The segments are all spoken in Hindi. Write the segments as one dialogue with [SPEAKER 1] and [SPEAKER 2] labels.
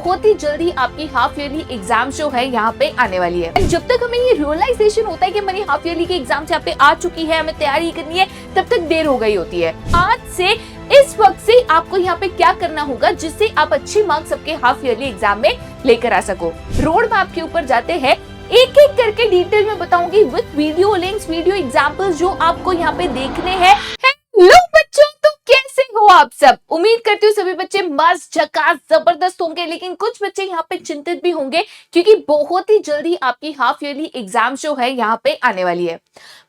[SPEAKER 1] बहुत ही जल्दी आपकी हाफ ईयरली एग्जाम जो है यहाँ पे आने वाली है। जब तक हमें ये रियलाइजेशन होता है कि हमारी हाफ ईयरली की एग्जाम यहाँ पे आ चुकी है, हमें तैयारी करनी है, तब तक देर हो गई होती है। आज से इस वक्त से आपको यहाँ पे क्या करना होगा जिससे आप अच्छी मार्क्स आपके हाफ ईयरली एग्जाम में लेकर आ सको। रोड मैप के ऊपर जाते हैं, एक एक करके डिटेल में बताऊंगी with video links, video examples जो आपको यहाँ पे देखने हैं। हेलो बच्चों, तो कैसे हो आप सब? उम्मीद करती हूँ सभी बच्चे मस्त, झकास, जबरदस्त होंगे। लेकिन कुछ बच्चे यहाँ पे चिंतित भी होंगे क्योंकि बहुत ही जल्दी आपकी हाफ ईयरली एग्जाम जो है यहाँ पे आने वाली है।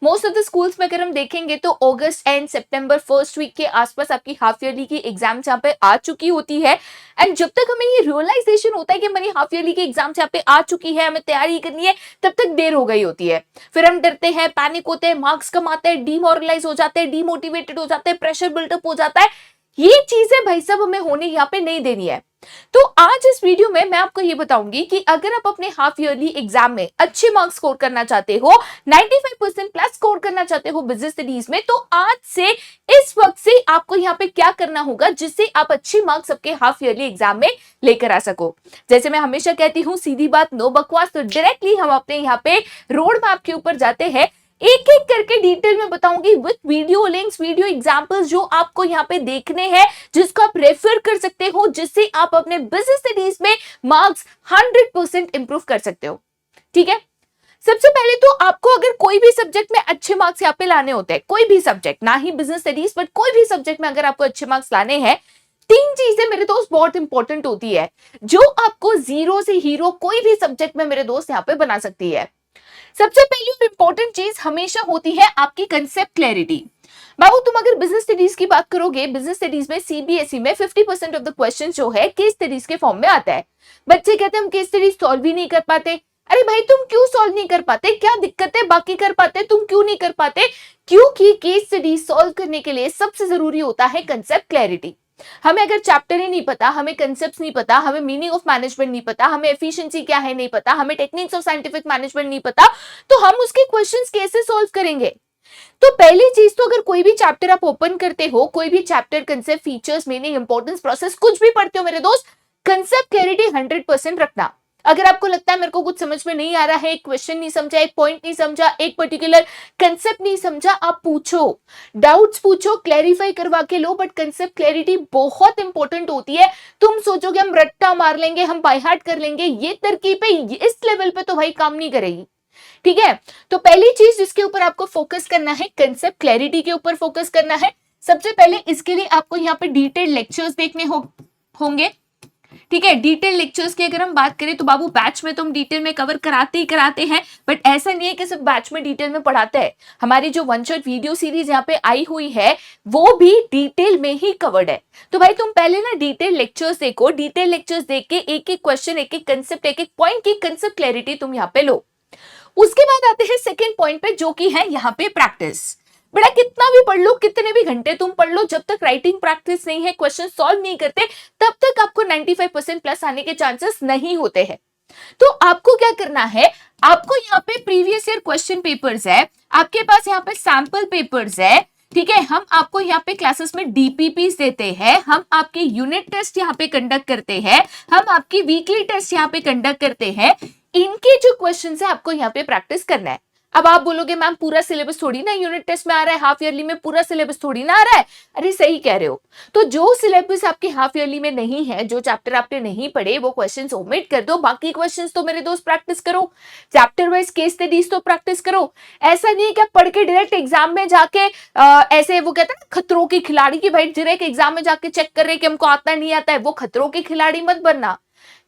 [SPEAKER 1] मोस्ट ऑफ द स्कूल्स में अगर हम देखेंगे तो अगस्त एंड सितंबर फर्स्ट वीक के आसपास आपकी हाफ ईयरली की एग्जाम यहाँ पे आ चुकी होती है। एंड जब तक हमें ये रियलाइजेशन होता है कि हमारी हाफ ईयरली की एग्जाम यहाँ पे आ चुकी है, हमें तैयारी करनी है, तब तक देर हो गई होती है। फिर हम डरते हैं, पैनिक होते हैं, मार्क्स कम आते हैं, डिमोरलाइज हो जाते हैं, डिमोटिवेटेड हो जाते हैं, प्रेशर बिल्डअप हो जाता है। ये चीजें भाई साहब हमें होने यहाँ पे नहीं देनी है। तो आज इस वीडियो में मैं आपको ये बताऊंगी कि अगर आप अपने हाफ ईयरली एग्जाम में अच्छे मार्क्स स्कोर करना चाहते हो, 95% प्लस स्कोर करना चाहते हो बिजनेस स्टडीज में, तो आज से इस वक्त से आपको यहाँ पे क्या करना होगा जिससे आप अच्छी मार्क्स आपके हाफ ईयरली एग्जाम में लेकर आ सको। जैसे मैं हमेशा कहती हूँ, सीधी बात, नो बकवास। तो डायरेक्टली हम अपने यहाँ पे रोड मैप के ऊपर जाते हैं, एक एक करके डिटेल में बताऊंगी with video links, video examples जो आपको यहाँ पे देखने हैं, जिसको आप रेफर कर सकते हो, जिससे आप अपने बिजनेस स्टडीज में मार्क्स 100% इंप्रूव कर सकते हो। ठीक है, सबसे पहले तो आपको अगर कोई भी सब्जेक्ट में अच्छे मार्क्स यहाँ पे लाने होते हैं, कोई भी सब्जेक्ट, ना ही बिजनेस स्टडीज बट कोई भी सब्जेक्ट में अगर आपको अच्छे मार्क्स लाने हैं, तीन चीजें मेरे दोस्त बहुत इंपॉर्टेंट होती है जो आपको जीरो से हीरो कोई भी सब्जेक्ट में मेरे दोस्त यहाँ पे बना सकती है। सबसे पहली और इंपॉर्टेंट चीज हमेशा होती है आपकी कंसेप्ट क्लैरिटी। बाबू, तुम अगर बिजनेस स्टडीज की बात करोगे, बिजनेस स्टडीज में सीबीएसई में 50% ऑफ द क्वेश्चन जो है केस स्टडीज के फॉर्म में आता है। बच्चे कहते हैं हम केस स्टडीज सॉल्व ही नहीं कर पाते। अरे भाई, तुम क्यों सॉल्व नहीं कर पाते? क्या दिक्कत है? बाकी कर पाते, तुम क्यों नहीं कर पाते? क्योंकि केस स्टडीज सॉल्व करने के लिए सबसे जरूरी होता है कंसेप्ट क्लैरिटी। हमें अगर चैप्टर ही नहीं पता, हमें कंसेप्ट्स नहीं पता, हमें मीनिंग ऑफ मैनेजमेंट नहीं पता, हमें एफिशिएंसी क्या है नहीं पता, हमें टेक्निक्स ऑफ साइंटिफिक मैनेजमेंट नहीं पता, तो हम उसके क्वेश्चंस कैसे सॉल्व करेंगे? तो पहली चीज तो, अगर कोई भी चैप्टर आप ओपन करते हो, कोई भी chapter, concept, features, meaning, importance, process, कुछ भी पढ़ते हो मेरे दोस्त, कंसेप्ट क्लैरिटी 100% रखना। अगर आपको लगता है मेरे को कुछ समझ में नहीं आ रहा है, एक क्वेश्चन नहीं समझा, एक पॉइंट नहीं समझा, एक पर्टिकुलर कंसेप्ट नहीं समझा, आप पूछो, डाउट्स पूछो, क्लैरिफाई करवा के लो। बट कंसेप्ट क्लैरिटी बहुत इंपॉर्टेंट होती है। तुम सोचोगे हम रट्टा मार लेंगे, हम बाय हार्ट कर लेंगे, ये तरकीबें इस लेवल पे तो भाई काम नहीं करेगी। ठीक है, तो पहली चीज जिसके ऊपर आपको फोकस करना है, कंसेप्ट क्लैरिटी के ऊपर फोकस करना है। सबसे पहले इसके लिए आपको यहाँ पे डिटेल लेक्चर्स देखने होंगे। ठीक है, डिटेल लेक्चर्स की अगर हम बात करें तो बाबू, बैच में तो हम डिटेल में कवर कराते ही कराते हैं, बट ऐसा नहीं है कि सिर्फ बैच में डिटेल में पढ़ाते हैं। हमारी जो वन शॉट वीडियो सीरीज यहाँ पे आई हुई है वो भी डिटेल में ही कवर्ड है। तो भाई तुम पहले ना डिटेल लेक्चर्स देखो, डिटेल लेक्चर्स देख के एक एक क्वेश्चन, एक एक कंसेप्ट, एक एक पॉइंट की कंसेप्ट क्लैरिटी तुम यहाँ पे लो। उसके बाद आते हैं सेकेंड पॉइंट पे, जो कि है यहाँ पे प्रैक्टिस। बेटा, कितना भी पढ़ लो, कितने भी घंटे तुम पढ़ लो, जब तक राइटिंग प्रैक्टिस नहीं है, क्वेश्चन सॉल्व नहीं करते, तब तक आपको 95% प्लस आने के चांसेस नहीं होते हैं। तो आपको क्या करना है, आपको यहाँ पे प्रीवियस ईयर क्वेश्चन पेपर्स है, आपके पास यहाँ पे सैंपल पेपर्स है। ठीक है, हम आपको यहाँ पे क्लासेस में डीपीपीस देते हैं, हम आपके यूनिट टेस्ट यहाँ पे कंडक्ट करते हैं, हम आपकी वीकली टेस्ट यहाँ पे कंडक्ट करते हैं। इनके जो क्वेश्चन है आपको यहाँ पे प्रैक्टिस करना है। अब आप बोलोगे मैम पूरा सिलेबस थोड़ी ना यूनिट टेस्ट में आ रहा है, हाफ ईयरली में पूरा सिलेबस थोड़ी ना आ रहा है। अरे सही कह रहे हो। तो जो सिलेबस आपके हाफ ईयरली में नहीं है, जो चैप्टर आपने नहीं पढ़े, वो क्वेश्चंस ओमिट कर दो, बाकी क्वेश्चंस तो मेरे दोस्त प्रैक्टिस करो। चैप्टर वाइज केस स्टडीज तो प्रैक्टिस करो। ऐसा नहीं है कि आप पढ़ के डायरेक्ट एग्जाम में जाके ऐसे वो कहते हैं खतरों की खिलाड़ी की भाई डायरेक्ट एग्जाम में जाके चेक कर रहे कि हमको आता नहीं आता है, वो खतरों की खिलाड़ी मत बनना।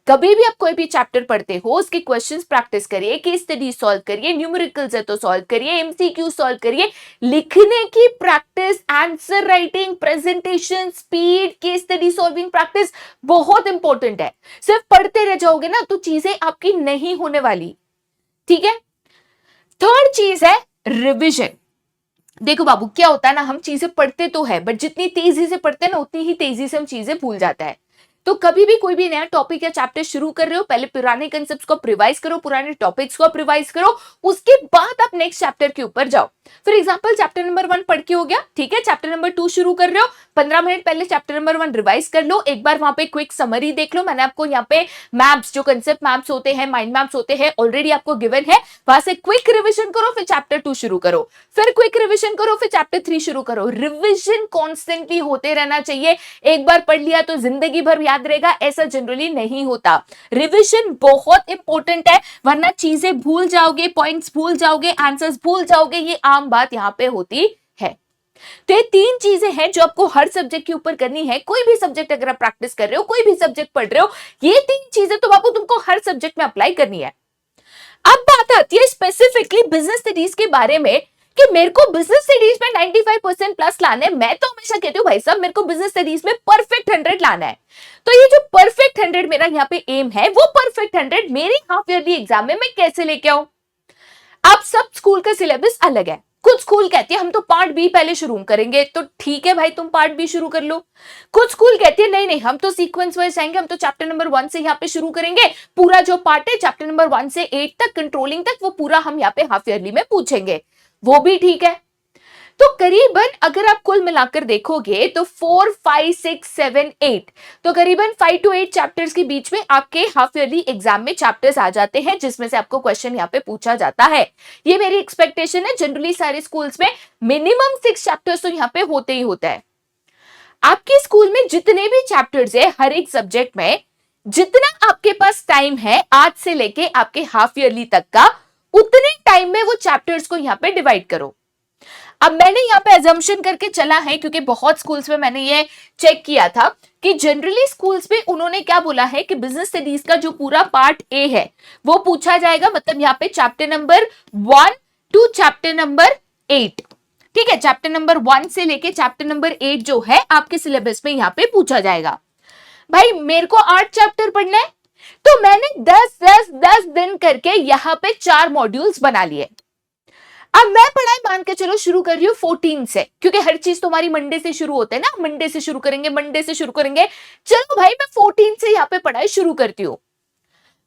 [SPEAKER 1] कभी भी आप कोई भी चैप्टर पढ़ते हो, उसके क्वेश्चंस प्रैक्टिस करिए, केस स्टडी सॉल्व करिए, न्यूमेरिकल्स है तो सॉल्व करिए, एमसीक्यू सॉल्व करिए, लिखने की practice, answer writing, presentation, speed, case study solving practice बहुत इंपॉर्टेंट है। सिर्फ पढ़ते रह जाओगे ना तो चीजें आपकी नहीं होने वाली। ठीक है, थर्ड चीज है रिविजन। देखो बाबू, क्या होता है ना, हम चीजें पढ़ते तो है, बट जितनी तेजी से पढ़ते हैं ना, उतनी ही तेजी से हम चीजें भूल जाता है। तो कभी भी कोई भी नया टॉपिक या चैप्टर शुरू कर रहे हो, पहले पुराने कंसेप्ट्स को रिवाइज करो, पुराने टॉपिक्स को रिवाइज करो, उसके बाद आप नेक्स्ट चैप्टर के ऊपर जाओ। फॉर एग्जांपल चैप्टर नंबर 1 पढ़ के हो गया, ठीक है, चैप्टर नंबर 2 शुरू कर रहे हो, 15 मिनट पहले चैप्टर नंबर 1 रिवाइज कर लो, एक बार वहां पे क्विक समरी देख लो। मैंने आपको यहाँ पे मैप्स, जो कंसेप्ट मैप्स होते हैं, माइंड मैप्स होते हैं, ऑलरेडी आपको गिवन है, वहां से क्विक रिविजन करो, फिर चैप्टर 2 शुरू करो, फिर क्विक रिविजन करो, फिर चैप्टर 3 शुरू करो। रिविजन कॉन्स्टेंटली होते रहना चाहिए। एक बार पढ़ लिया तो जिंदगी भर याद रहेगा, ऐसा जनरली नहीं होता। रिविजन बहुत इंपॉर्टेंट है, वरना चीजें भूल जाओगे, पॉइंट्स भूल जाओगे, आंसर्स भूल जाओगे, ये आम बात यहां पे होती है। तो ये 3 चीजें हैं जो आपको हर सब्जेक्ट के ऊपर करनी है। कोई भी सब्जेक्ट अगर आप प्रैक्टिस कर रहे हो, कोई भी सब्जेक्ट पढ़ रहे हो, ये 3 चीजें तो बाबू तुमको हर सब्जेक्ट में अप्लाई करनी है। अब बात आती है स्पेसिफिकली बिजनेस स्टडीज के बारे में कि मेरे को बिजनेस स्टडीज में 95% प्लस लाना है। मैं तो हमेशा कहती हूँ भाई साहब मेरे को बिजनेस स्टडीज में परफेक्ट 100 लाना है। तो ये जो परफेक्ट 100 मेरा यहाँ पे एम है, वो परफेक्ट 100 मेरी हाफ ईयरली एग्जाम में मैं कैसे लेके आऊं? अब सब स्कूल का सिलेबस अलग है। कुछ स्कूल कहती है हम तो पार्ट बी पहले शुरू करेंगे, तो ठीक है भाई, तुम पार्ट बी शुरू कर लो। कुछ स्कूल कहती है नहीं नहीं, हम तो सीक्वेंस वाइज जाएंगे, हम तो चैप्टर नंबर 1 से यहाँ पे शुरू करेंगे, पूरा जो पार्ट है चैप्टर नंबर 1 से 8 तक कंट्रोलिंग तक, वो पूरा हम यहाँ पे हाफ ईयरली में पूछेंगे। वो भी ठीक है। तो करीबन अगर आप कुल मिलाकर देखोगे तो 4, 5, 6, 7, 8, तो करीबन 5 to 8 चैप्टर्स के बीच में आपके हाफ ईयरली एग्जाम में चैप्टर्स आ जाते हैं, जिसमें से आपको क्वेश्चन यहाँ पे पूछा जाता है। ये मेरी एक्सपेक्टेशन है। जनरली सारे स्कूल्स में मिनिमम 6 चैप्टर्स तो यहाँ पे होते ही होता है। आपके स्कूल में जितने भी चैप्टर्स है हर एक सब्जेक्ट में, जितना आपके पास टाइम है आज से लेके आपके हाफ ईयरली तक का, उतने टाइम में वो चैप्टर्स को यहाँ पे डिवाइड करो। अब मैंने यहाँ पे अजम्पशन करके चला है, क्योंकि बहुत स्कूल्स में मैंने ये चेक किया था कि जनरली स्कूल्स में उन्होंने क्या बोला है कि बिजनेस स्टडीज का जो पूरा पार्ट ए है वो पूछा जाएगा, मतलब यहाँ पे chapter number 1 to chapter number 8, ठीक है, चैप्टर नंबर 1 से लेके चैप्टर नंबर 8 जो है आपके सिलेबस में यहाँ पे पूछा जाएगा। भाई मेरे को 8 चैप्टर पढ़ना है, तो मैंने 10 दिन करके यहाँ पे 4 मॉड्यूल्स बना लिए। अब मैं पढ़ाई मान के चलो शुरू कर रही हूँ 14 से, क्योंकि हर चीज तुम्हारी मंडे से शुरू होता है ना, मंडे से शुरू करेंगे, मंडे से शुरू करेंगे। चलो भाई मैं 14 से यहाँ पे पढ़ाई शुरू करती हूँ।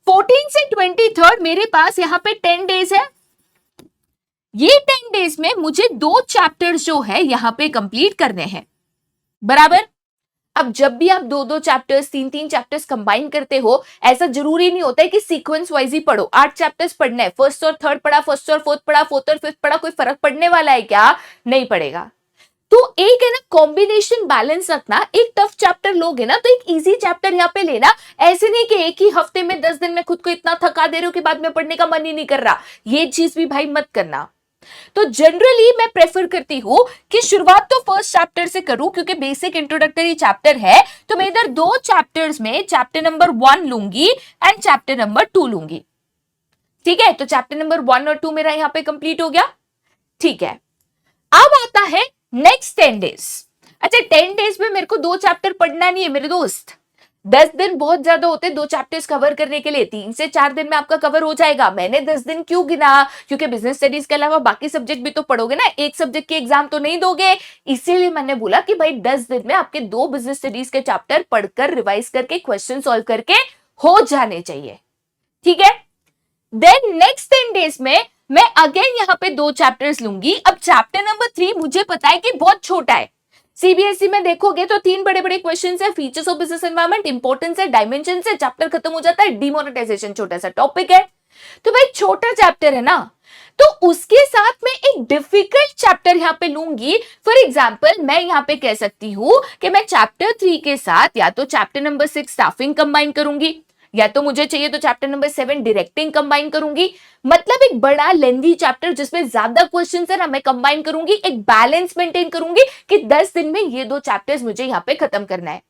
[SPEAKER 1] 14 से 23 मेरे पास यहाँ पे 10 डेज है। ये 10 डेज में मुझे 2 चैप्टर्स जो है यहाँ पे कंप्लीट करने हैं, बराबर। अब जब भी आप 2 चैप्टर्स, 3 चैप्टर्स कंबाइन करते हो, ऐसा जरूरी नहीं होता है कि सीक्वेंस वाइज ही पढ़ो। 8 चैप्टर्स पढ़ने हैं, फर्स्ट और थर्ड पढ़ा, फर्स्ट और फोर्थ पढ़ा, फोर्थ और फिफ्थ पढ़ा, कोई फर्क पड़ने वाला है क्या? नहीं पड़ेगा। तो एक है ना कॉम्बिनेशन बैलेंस रखना। एक टफ चैप्टर लोगे ना तो एक इजी चैप्टर यहाँ पे लेना। ऐसे नहीं कि एक ही हफ्ते में 10 दिन में खुद को इतना थका दे रहे हो कि बाद में पढ़ने का मन ही नहीं कर रहा। ये चीज भी भाई मत करना। तो जनरली मैं प्रेफर करती हूं कि शुरुआत तो फर्स्ट चैप्टर से करूं, क्योंकि बेसिक इंट्रोडक्टरी चैप्टर है। तो मैं इधर 2 चैप्टर्स में चैप्टर नंबर 1 लूंगी एंड चैप्टर नंबर 2 लूंगी, ठीक है। तो चैप्टर नंबर 1 और 2 मेरा यहां पे कंप्लीट हो गया, ठीक है। अब आता है नेक्स्ट 10 डेज। अच्छा 10 डेज में मेरे को 2 चैप्टर पढ़ना नहीं है मेरे दोस्त। 10 दिन बहुत ज्यादा होते हैं 2 चैप्टर्स कवर करने के लिए। 3 से 4 दिन में आपका कवर हो जाएगा। मैंने 10 दिन क्यों गिना? क्योंकि बिजनेस स्टडीज के अलावा बाकी सब्जेक्ट भी तो पढ़ोगे ना, एक सब्जेक्ट की एग्जाम तो नहीं दोगे। इसीलिए मैंने बोला कि भाई 10 दिन में आपके 2 बिजनेस स्टडीज के चैप्टर पढ़कर, रिवाइज करके, क्वेश्चन सॉल्व करके हो जाने चाहिए, ठीक है। देन नेक्स्ट 10 डेज में मैं अगेन यहाँ पे 2 चैप्टर्स लूंगी। अब चैप्टर नंबर 3 मुझे पता है कि बहुत छोटा है। सीबीएसई में देखोगे तो 3 बड़े बड़े क्वेश्चंस है, features of business environment, importance है, डायमेंशन है, चैप्टर खत्म हो जाता है। डिमोनेटाइजेशन छोटा सा टॉपिक है, तो भाई छोटा चैप्टर है ना, तो उसके साथ में एक डिफिकल्ट चैप्टर यहाँ पे लूंगी। फॉर एग्जाम्पल मैं यहाँ पे कह सकती हूँ कि मैं चैप्टर 3 के साथ या तो चैप्टर नंबर 6 स्टाफिंग कंबाइन करूंगी, या तो मुझे चाहिए तो चैप्टर नंबर 7 डायरेक्टिंग कंबाइन करूंगी। मतलब एक बड़ा लेंथी चैप्टर जिसमें ज्यादा क्वेश्चंस है ना, मैं कंबाइन करूंगी, एक बैलेंस मेंटेन करूंगी कि 10 दिन में ये 2 चैप्टर्स मुझे यहाँ पे खत्म करना है।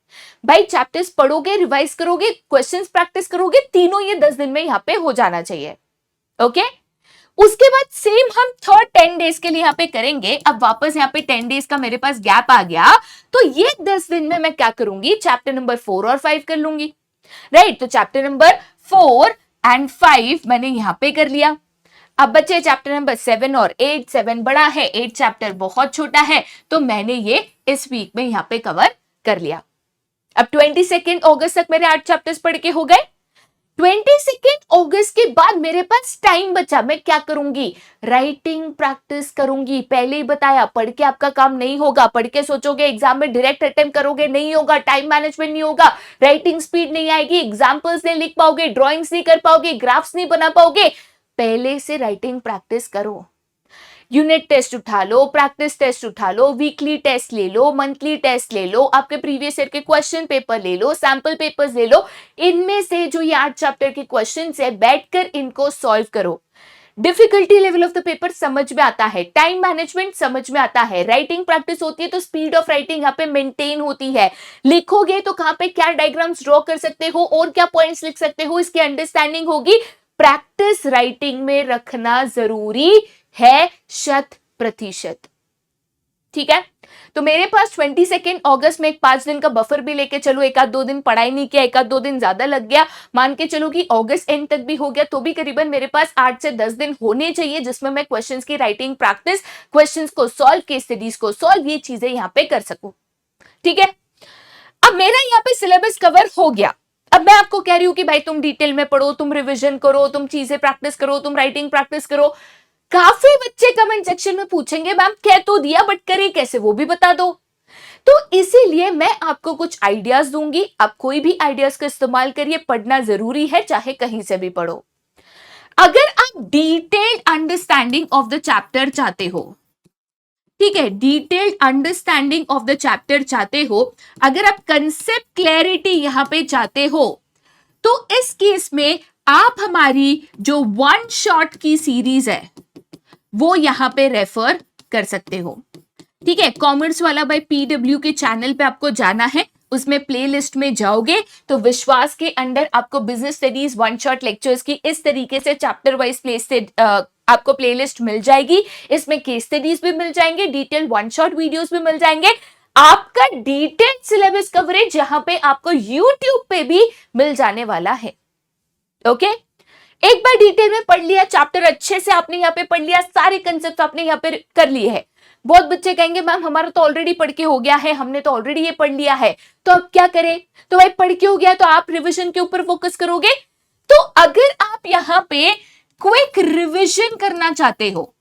[SPEAKER 1] भाई चैप्टर्स पढ़ोगे, रिवाइज करोगे, क्वेश्चंस प्रैक्टिस करोगे, तीनों ये 10 दिन में यहाँ पे हो जाना चाहिए, ओके। उसके बाद सेम हम थर्ड 10 डेज के लिए यहाँ पे करेंगे। अब वापस यहाँ पे 10 डेज का मेरे पास गैप आ गया, तो ये 10 दिन में मैं क्या करूंगी, चैप्टर नंबर 4 और 5 कर लूंगी, राइट। तो चैप्टर नंबर 4 एंड 5 मैंने यहां पे कर लिया। अब बचे चैप्टर नंबर 7 और 8। 7 बड़ा है, 8 चैप्टर बहुत छोटा है, तो मैंने ये इस वीक में यहां पे कवर कर लिया। अब 22 तक मेरे 8 चैप्टर्स पढ़ के हो गए। 22 के बाद मेरे पास टाइम बचा, मैं क्या करूंगी? राइटिंग प्रैक्टिस करूंगी। पहले ही बताया, पढ़ के आपका काम नहीं होगा। पढ़ के सोचोगे एग्जाम में डायरेक्ट अटेम्प्ट करोगे, नहीं होगा। टाइम मैनेजमेंट नहीं होगा, राइटिंग स्पीड नहीं आएगी, एग्जाम्पल्स नहीं लिख पाओगे, ड्रॉइंग्स नहीं कर पाओगे, ग्राफ्स नहीं बना पाओगे। पहले से राइटिंग प्रैक्टिस करो। यूनिट टेस्ट उठा लो, प्रैक्टिस टेस्ट उठा लो, वीकली टेस्ट ले लो, मंथली टेस्ट ले लो, आपके प्रीवियस ईयर के क्वेश्चन पेपर ले लो, सैंपल पेपर्स ले लो। इनमें से जो ये 8 चैप्टर के क्वेश्चंस है, बैठकर इनको सॉल्व करो। Difficulty level of the paper समझ में आता है, टाइम मैनेजमेंट समझ में आता है, राइटिंग प्रैक्टिस होती है तो स्पीड ऑफ राइटिंग यहाँ पे मेंटेन होती है। लिखोगे तो कहां पे क्या डायग्राम्स ड्रॉ कर सकते हो और क्या पॉइंट्स लिख सकते हो, इसकी अंडरस्टैंडिंग होगी। प्रैक्टिस राइटिंग में रखना जरूरी है 100%। ठीक है, तो मेरे पास 22 में एक 5 दिन का बफर भी लेके चलो। एक आध 2 दिन पढ़ाई नहीं किया, एक आध 2 दिन ज्यादा लग गया, मान के चलो कि अगस्त एंड तक भी हो गया, तो भी करीबन मेरे पास 8 से 10 दिन होने चाहिए जिसमें मैं क्वेश्चंस की राइटिंग प्रैक्टिस, क्वेश्चंस को सॉल्व, केस स्टडीज को सॉल्व, ये चीजें यहाँ पे कर सकूं। ठीक है, अब मेरा यहाँ पे सिलेबस कवर हो गया। अब मैं आपको कह रही हूं कि भाई तुम डिटेल में पढ़ो, तुम रिविजन करो, तुम चीजें प्रैक्टिस करो, तुम राइटिंग प्रैक्टिस करो। काफी बच्चे कमेंट सेक्शन में पूछेंगे मैम कह तो दिया बट करे कैसे, वो भी बता दो। तो इसीलिए मैं आपको कुछ आइडियाज दूंगी, आप कोई भी आइडियाज का इस्तेमाल करिए। पढ़ना जरूरी है, चाहे कहीं से भी पढ़ो। अगर आप detailed understanding of the chapter चाहते हो, ठीक है, detailed understanding of the chapter चाहते हो, अगर आप कंसेप्ट क्लैरिटी यहां पे चाहते हो, तो इस केस में आप हमारी जो वन शॉट की सीरीज है वो यहां पे रेफर कर सकते हो। ठीक है, कॉमर्स वाला बाय PW के चैनल पे आपको जाना है, उसमें प्लेलिस्ट में जाओगे तो विश्वास के अंडर आपको business studies one shot lectures की इस तरीके से चैप्टर वाइज आपको प्लेलिस्ट मिल जाएगी। इसमें केस स्टडीज भी मिल जाएंगे, डिटेल वन शॉट वीडियोस भी मिल जाएंगे, आपका डिटेल्ड सिलेबस कवरेज यहां पे आपको यूट्यूब पे भी मिल जाने वाला है। ओके, एक बार डिटेल में पढ़ लिया, चैप्टर अच्छे से आपने यहाँ पे पढ़ लिया, सारे कंसेप्ट आपने यहाँ पे कर लिए हैं। बहुत बच्चे कहेंगे मैम हमारा तो ऑलरेडी पढ़ के हो गया है, हमने तो ऑलरेडी ये पढ़ लिया है, तो अब क्या करें? तो भाई पढ़ के हो गया तो आप रिवीजन के ऊपर फोकस करोगे। तो अगर आप यहाँ पे क्विक रिवीजन करना चाहते हो,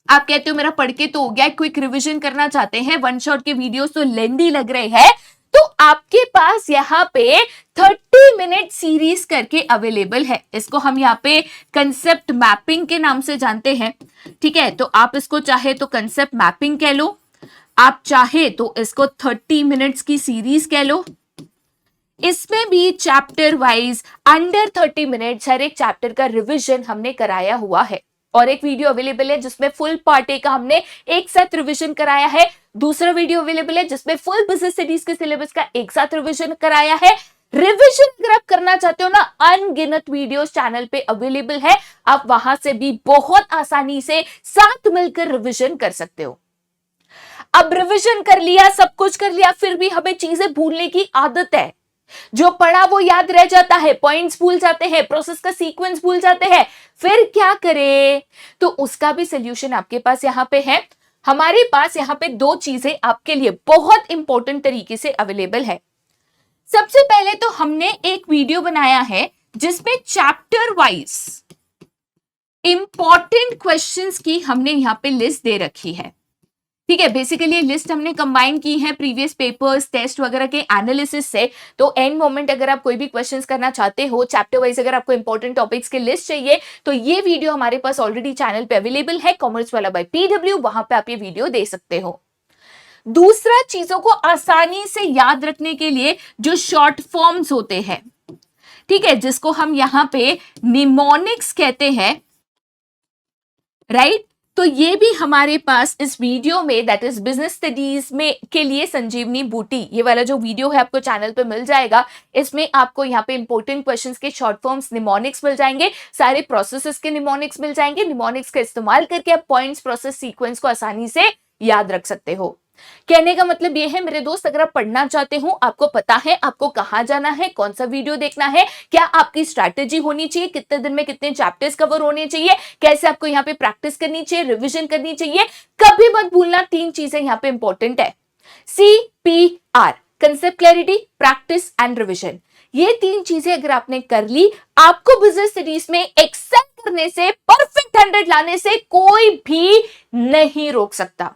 [SPEAKER 1] आप कहते हो मेरा पढ़ के तो हो गया, क्विक रिवीजन करना चाहते हैं, वन शॉट के वीडियोस तो लेंदी लग रहे हैं, तो आपके पास यहाँ पे 30 मिनट सीरीज करके अवेलेबल है। इसको हम यहाँ पे कंसेप्ट मैपिंग के नाम से जानते हैं। ठीक है, तो आप इसको चाहे तो कंसेप्ट मैपिंग कह लो, आप चाहे तो इसको 30 मिनट्स की सीरीज कह लो। इसमें भी चैप्टर वाइज अंडर 30 मिनट्स हर एक चैप्टर का रिविजन हमने कराया हुआ है, और एक वीडियो अवेलेबल है जिसमें फुल पार्ट ए का हमने एक साथ रिवीजन कराया है। दूसरा वीडियो अवेलेबल है जिसमें फुल बिजनेस स्टडीज के सिलेबस का एक साथ रिवीजन कराया है। रिवीजन अगर आप करना चाहते हो ना, अनगिनत वीडियोस चैनल पे अवेलेबल है, आप वहां से भी बहुत आसानी से साथ मिलकर रिवीजन कर सकते हो। अब रिवीजन कर लिया, सब कुछ कर लिया, फिर भी हमें चीजें भूलने की आदत है। जो पढ़ा वो याद रह जाता है, पॉइंट्स भूल जाते हैं, प्रोसेस का सीक्वेंस भूल जाते हैं, फिर क्या करें? तो उसका भी सोल्यूशन आपके पास यहाँ पे है। हमारे पास यहाँ पे 2 चीजें आपके लिए बहुत इंपॉर्टेंट तरीके से अवेलेबल है। सबसे पहले तो हमने एक वीडियो बनाया है जिसमें चैप्टर वाइज इंपॉर्टेंट क्वेश्चंस की हमने यहाँ पे लिस्ट दे रखी है। ठीक है, बेसिकली ये लिस्ट हमने कंबाइन की है प्रीवियस पेपर्स, टेस्ट वगैरह के एनालिसिस से। तो एंड मोमेंट अगर आप कोई भी क्वेश्चंस करना चाहते हो, चैप्टर वाइज अगर आपको इंपॉर्टेंट टॉपिक्स की लिस्ट चाहिए, तो ये वीडियो हमारे पास ऑलरेडी चैनल पे अवेलेबल है, कॉमर्स वाला बाय PW, वहां पे आप ये वीडियो दे सकते हो। दूसरा, चीजों को आसानी से याद रखने के लिए जो शॉर्ट फॉर्म्स होते हैं, ठीक है, जिसको हम यहाँ पे निमोनिक्स कहते हैं, राइट, तो ये भी हमारे पास इस वीडियो में, दैट इज बिजनेस स्टडीज में के लिए संजीवनी बूटी, ये वाला जो वीडियो है आपको चैनल पे मिल जाएगा। इसमें आपको यहाँ पे इंपॉर्टेंट क्वेश्चंस के शॉर्ट फॉर्म्स निमोनिक्स मिल जाएंगे, सारे प्रोसेसेस के निमोनिक्स मिल जाएंगे। निमोनिक्स का इस्तेमाल करके आप पॉइंट्स, प्रोसेस, सीक्वेंस को आसानी से याद रख सकते हो। कहने का मतलब ये है मेरे दोस्त, अगर आप पढ़ना चाहते हो, आपको पता है आपको कहां जाना है, कौन सा वीडियो देखना है, क्या आपकी स्ट्रैटेजी होनी चाहिए, कितने दिन में कितने चैप्टर्स कवर होने चाहिए, कैसे आपको यहाँ पे प्रैक्टिस करनी चाहिए, रिवीजन करनी चाहिए, कभी मत भूलना 3 चीजें यहाँ पे इंपॉर्टेंट है। CPR, concept clarity, practice and revision. ये 3 चीजें अगर आपने कर ली, आपको बिजनेस स्टडीज में एक्सेल करने से, परफेक्ट 100 लाने से कोई भी नहीं रोक सकता।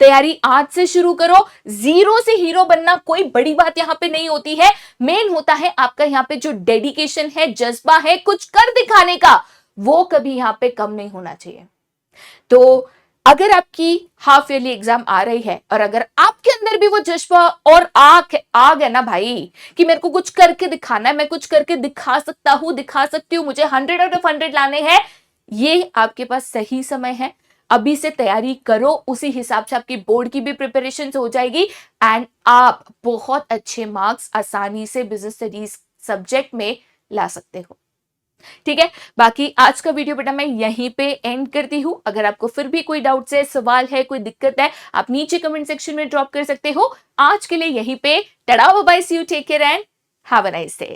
[SPEAKER 1] तैयारी आज से शुरू करो। जीरो से हीरो बनना कोई बड़ी बात यहां पे नहीं होती है। मेन होता है आपका यहां पे जो डेडिकेशन है, जज्बा है कुछ कर दिखाने का, वो कभी यहां पे कम नहीं होना चाहिए। तो अगर आपकी हाफ ईयरली एग्जाम आ रही है और अगर आपके अंदर भी वो जज्बा और आग है ना भाई, कि मेरे को कुछ करके दिखाना है, मैं कुछ करके दिखा सकता हूं, दिखा सकती हूं, मुझे 100 आउट ऑफ 100 लाने हैं, ये आपके पास सही समय है। अभी से तैयारी करो, उसी हिसाब से आपकी बोर्ड की भी प्रिपरेशन हो जाएगी एंड आप बहुत अच्छे मार्क्स आसानी से बिजनेस स्टडीज सब्जेक्ट में ला सकते हो। ठीक है, बाकी आज का वीडियो बेटा मैं यहीं पे एंड करती हूं। अगर आपको फिर भी कोई डाउट है, सवाल है, कोई दिक्कत है, आप नीचे कमेंट सेक्शन में ड्रॉप कर सकते हो। आज के लिए यहीं पे tata bye bye, see you, take care and have a nice day.